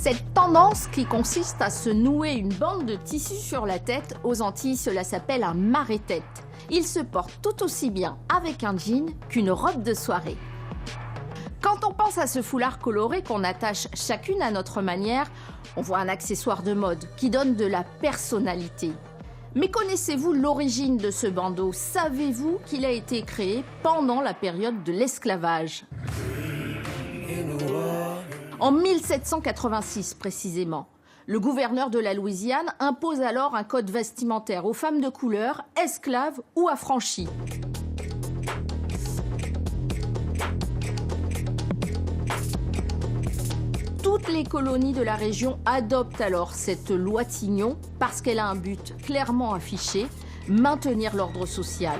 Cette tendance qui consiste à se nouer une bande de tissu sur la tête, aux Antilles, cela s'appelle un marée-tête. Il se porte tout aussi bien avec un jean qu'une robe de soirée. Quand on pense à ce foulard coloré qu'on attache chacune à notre manière, on voit un accessoire de mode qui donne de la personnalité. Mais connaissez-vous l'origine de ce bandeau? Savez-vous qu'il a été créé pendant la période de l'esclavage? En 1786 précisément, le gouverneur de la Louisiane impose alors un code vestimentaire aux femmes de couleur, esclaves ou affranchies. Toutes les colonies de la région adoptent alors cette loi Tignon parce qu'elle a un but clairement affiché, maintenir l'ordre social.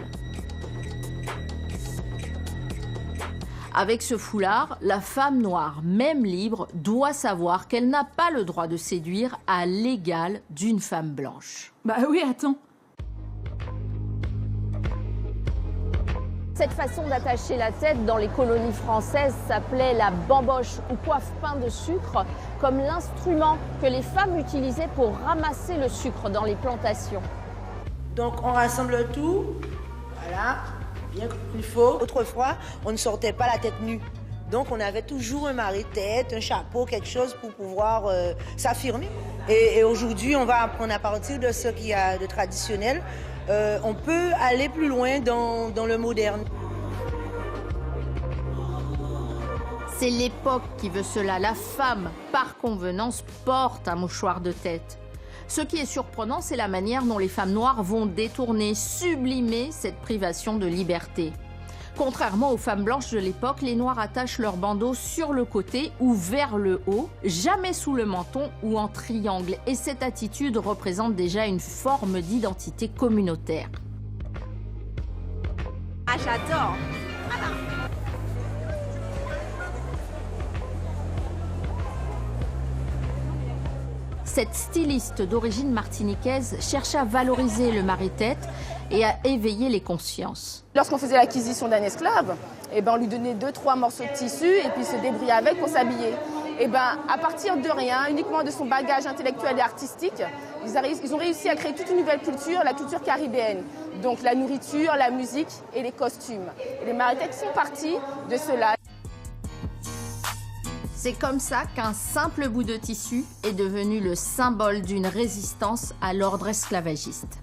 Avec ce foulard, la femme noire, même libre, doit savoir qu'elle n'a pas le droit de séduire à l'égal d'une femme blanche. Bah oui, attends. Cette façon d'attacher la tête dans les colonies françaises s'appelait la bamboche ou coiffe pain de sucre, comme l'instrument que les femmes utilisaient pour ramasser le sucre dans les plantations. Donc on rassemble tout, voilà, bien comme il faut. Autrefois, on ne sortait pas la tête nue. Donc on avait toujours un marée-tête, un chapeau, quelque chose pour pouvoir s'affirmer. Et aujourd'hui, on va apprendre à partir de ce qu'il y a de traditionnel. On peut aller plus loin dans le moderne. C'est l'époque qui veut cela. La femme, par convenance, porte un mouchoir de tête. Ce qui est surprenant, c'est la manière dont les femmes noires vont détourner, sublimer cette privation de liberté. Contrairement aux femmes blanches de l'époque, les noirs attachent leur bandeau sur le côté ou vers le haut, jamais sous le menton ou en triangle. Et cette attitude représente déjà une forme d'identité communautaire. Ah, j'adore. Cette styliste d'origine martiniquaise cherche à valoriser le marée-tête et à éveiller les consciences. Lorsqu'on faisait l'acquisition d'un esclave, on lui donnait 2-3 morceaux de tissu et puis il se débrouillait avec pour s'habiller. À partir de rien, uniquement de son bagage intellectuel et artistique, ils ont réussi à créer toute une nouvelle culture, la culture caribéenne. Donc la nourriture, la musique et les costumes. Et les marée-têtes sont partis de cela. C'est comme ça qu'un simple bout de tissu est devenu le symbole d'une résistance à l'ordre esclavagiste.